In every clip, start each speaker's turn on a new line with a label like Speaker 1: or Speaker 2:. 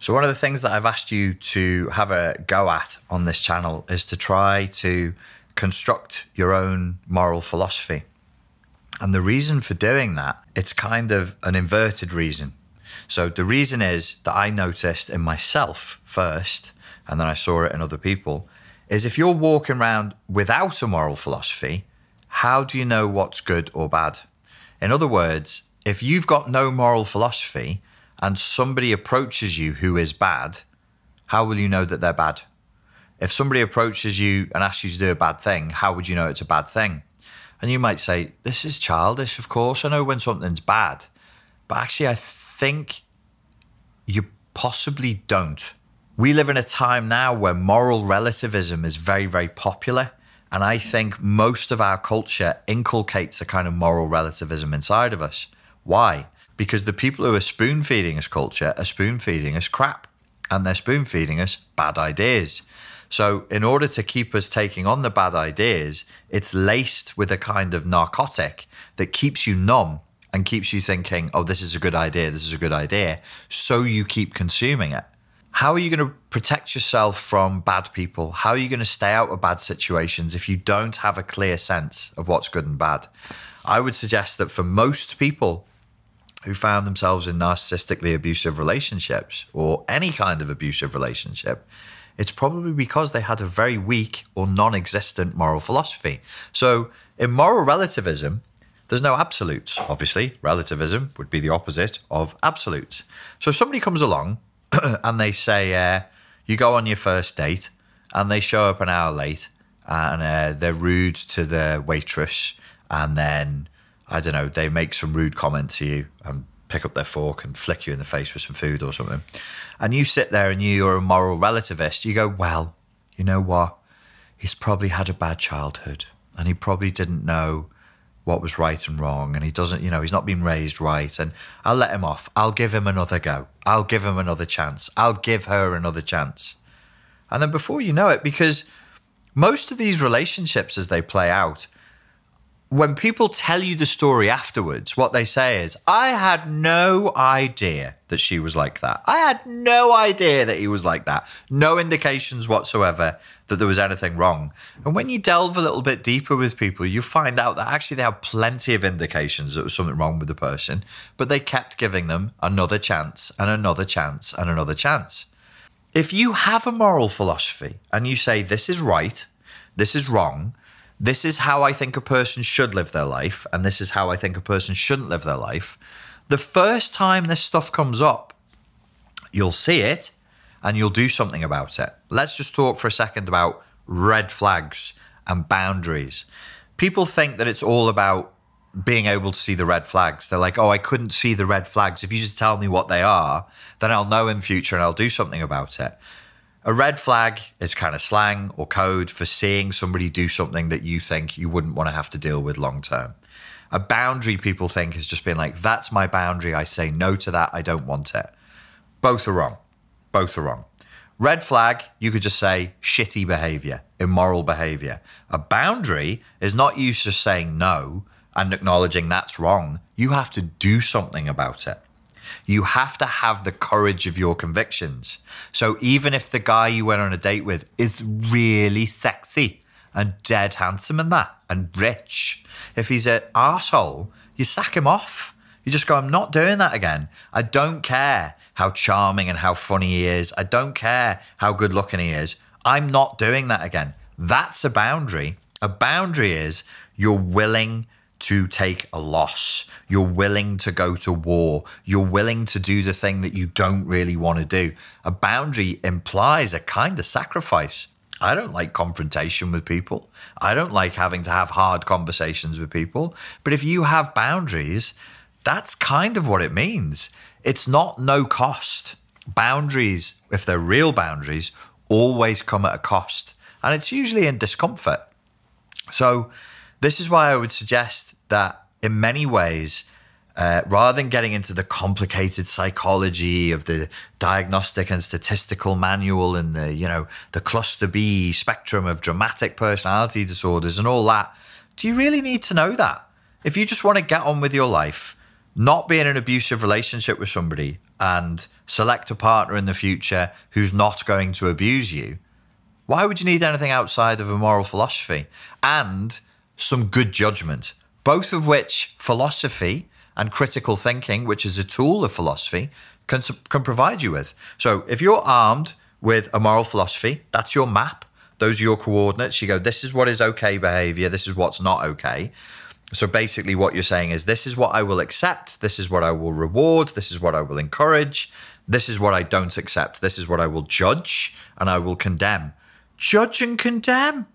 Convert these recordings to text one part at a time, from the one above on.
Speaker 1: So one of the things that I've asked you to have a go at on this channel is to try to construct your own moral philosophy. And the reason for doing that, it's kind of an inverted reason. So the reason is that I noticed in myself first, and then I saw it in other people, is if you're walking around without a moral philosophy, how do you know what's good or bad? In other words, if you've got no moral philosophy and somebody approaches you who is bad, how will you know that they're bad? If somebody approaches you and asks you to do a bad thing, how would you know it's a bad thing? And you might say, this is childish, of course. I know when something's bad. But actually, I think you possibly don't. We live in a time now where moral relativism is very, very popular. And I think most of our culture inculcates a kind of moral relativism inside of us. Why? Because the people who are spoon-feeding us culture are spoon-feeding us crap. And they're spoon-feeding us bad ideas. So in order to keep us taking on the bad ideas, it's laced with a kind of narcotic that keeps you numb and keeps you thinking, oh, this is a good idea, this is a good idea. So you keep consuming it. How are you going to protect yourself from bad people? How are you going to stay out of bad situations if you don't have a clear sense of what's good and bad? I would suggest that for most people who found themselves in narcissistically abusive relationships or any kind of abusive relationship, it's probably because they had a very weak or non-existent moral philosophy. So in moral relativism, there's no absolutes, obviously. Relativism would be the opposite of absolutes. So if somebody comes along and they say, you go on your first date and they show up an hour late and they're rude to the waitress and then, I don't know, they make some rude comment to you and pick up their fork and flick you in the face with some food or something. And you sit there and you're a moral relativist. You go, well, you know what? He's probably had a bad childhood and he probably didn't know what was right and wrong. And he doesn't, you know, he's not been raised right. And I'll let him off. I'll give him another go. I'll give him another chance. I'll give her another chance. And then before you know it, because most of these relationships as they play out, when people tell you the story afterwards, what they say is, I had no idea that she was like that. I had no idea that he was like that. No indications whatsoever that there was anything wrong. And when you delve a little bit deeper with people, you find out that actually they have plenty of indications that there was something wrong with the person, but they kept giving them another chance and another chance and another chance. If you have a moral philosophy and you say, this is right, this is wrong, this is how I think a person should live their life, and this is how I think a person shouldn't live their life, the first time this stuff comes up, you'll see it and you'll do something about it. Let's just talk for a second about red flags and boundaries. People think that it's all about being able to see the red flags. They're like, oh, I couldn't see the red flags. If you just tell me what they are, then I'll know in future and I'll do something about it. A red flag is kind of slang or code for seeing somebody do something that you think you wouldn't want to have to deal with long term. A boundary, people think, is just being like, that's my boundary. I say no to that. I don't want it. Both are wrong. Both are wrong. Red flag, you could just say shitty behavior, immoral behavior. A boundary is not you just saying no and acknowledging that's wrong. You have to do something about it. You have to have the courage of your convictions. So even if the guy you went on a date with is really sexy and dead handsome and that, and rich, if he's an arsehole, you sack him off. You just go, I'm not doing that again. I don't care how charming and how funny he is. I don't care how good looking he is. I'm not doing that again. That's a boundary. A boundary is you're willing to take a loss. You're willing to go to war. You're willing to do the thing that you don't really want to do. A boundary implies a kind of sacrifice. I don't like confrontation with people. I don't like having to have hard conversations with people. But if you have boundaries, that's kind of what it means. It's not no cost. Boundaries, if they're real boundaries, always come at a cost. And it's usually in discomfort. So this is why I would suggest that in many ways, rather than getting into the complicated psychology of the diagnostic and statistical manual and the cluster B spectrum of dramatic personality disorders and all that, do you really need to know that? If you just want to get on with your life, not be in an abusive relationship with somebody, and select a partner in the future who's not going to abuse you, why would you need anything outside of a moral philosophy and some good judgment? Both of which philosophy and critical thinking, which is a tool of philosophy, can provide you with. So if you're armed with a moral philosophy, that's your map. Those are your coordinates. You go, this is what is okay behavior. This is what's not okay. So basically what you're saying is, this is what I will accept. This is what I will reward. This is what I will encourage. This is what I don't accept. This is what I will judge and I will condemn. Judge and condemn.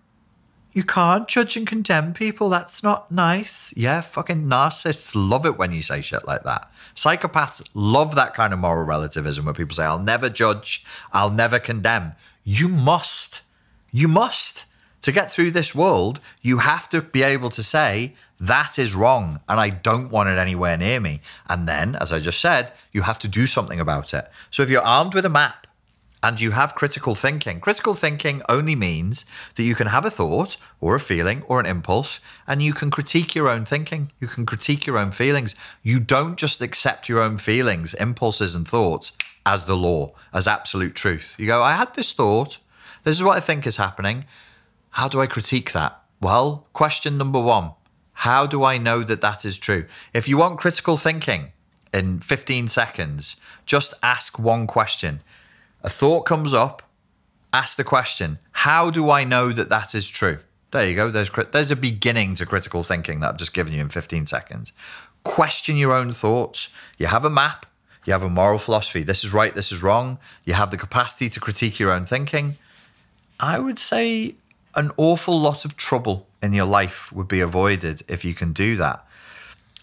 Speaker 1: You can't judge and condemn people. That's not nice. Yeah, fucking narcissists love it when you say shit like that. Psychopaths love that kind of moral relativism where people say, I'll never judge, I'll never condemn. You must. You must. To get through this world, you have to be able to say, that is wrong and I don't want it anywhere near me. And then, as I just said, you have to do something about it. So if you're armed with a map, and you have critical thinking only means that you can have a thought or a feeling or an impulse and you can critique your own thinking. You can critique your own feelings. You don't just accept your own feelings, impulses and thoughts as the law, as absolute truth. You go, I had this thought. This is what I think is happening. How do I critique that? Well, question number one, how do I know that that is true? If you want critical thinking in 15 seconds, just ask one question. A thought comes up, ask the question, how do I know that that is true? There you go. There's a beginning to critical thinking that I've just given you in 15 seconds. Question your own thoughts. You have a map. You have a moral philosophy. This is right. This is wrong. You have the capacity to critique your own thinking. I would say an awful lot of trouble in your life would be avoided if you can do that.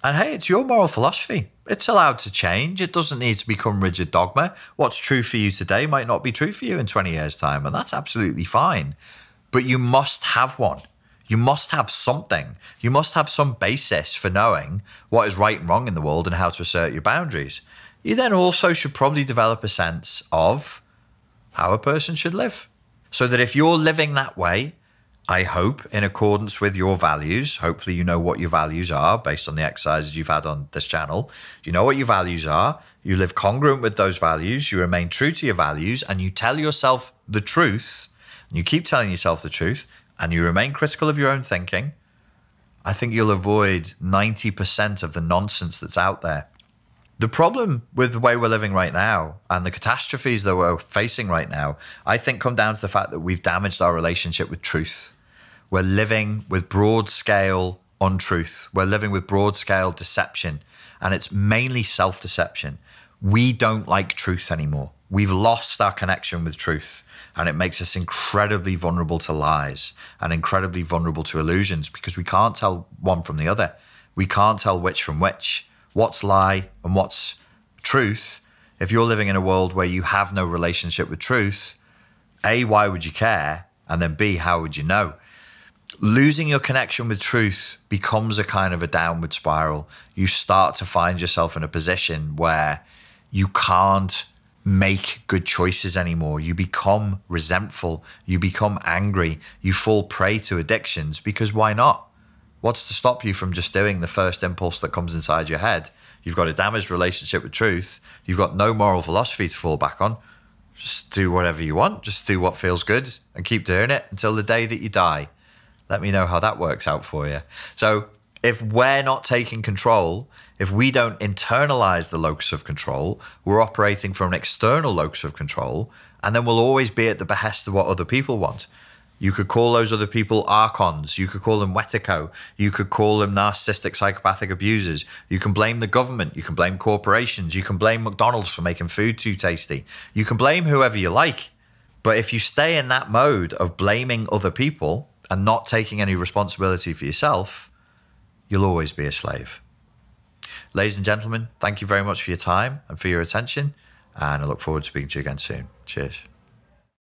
Speaker 1: And hey, it's your moral philosophy. It's allowed to change. It doesn't need to become rigid dogma. What's true for you today might not be true for you in 20 years' time, and that's absolutely fine. But you must have one. You must have something. You must have some basis for knowing what is right and wrong in the world and how to assert your boundaries. You then also should probably develop a sense of how a person should live. So that if you're living that way, I hope, in accordance with your values, hopefully you know what your values are based on the exercises you've had on this channel. You know what your values are. You live congruent with those values. You remain true to your values and you tell yourself the truth. And you keep telling yourself the truth and you remain critical of your own thinking. I think you'll avoid 90% of the nonsense that's out there. The problem with the way we're living right now and the catastrophes that we're facing right now, I think come down to the fact that we've damaged our relationship with truth. We're living with broad scale untruth. We're living with broad scale deception, and it's mainly self-deception. We don't like truth anymore. We've lost our connection with truth, and it makes us incredibly vulnerable to lies and incredibly vulnerable to illusions because we can't tell one from the other. We can't tell which from which, what's lie and what's truth. If you're living in a world where you have no relationship with truth, A, why would you care? And then B, how would you know? Losing your connection with truth becomes a kind of a downward spiral. You start to find yourself in a position where you can't make good choices anymore. You become resentful. You become angry. You fall prey to addictions because why not? What's to stop you from just doing the first impulse that comes inside your head? You've got a damaged relationship with truth. You've got no moral philosophy to fall back on. Just do whatever you want. Just do what feels good and keep doing it until the day that you die. Let me know how that works out for you. So if we're not taking control, if we don't internalize the locus of control, we're operating from an external locus of control, and then we'll always be at the behest of what other people want. You could call those other people archons. You could call them wetico. You could call them narcissistic, psychopathic abusers. You can blame the government. You can blame corporations. You can blame McDonald's for making food too tasty. You can blame whoever you like. But if you stay in that mode of blaming other people and not taking any responsibility for yourself, you'll always be a slave. Ladies and gentlemen, thank you very much for your time and for your attention. And I look forward to speaking to you again soon. Cheers.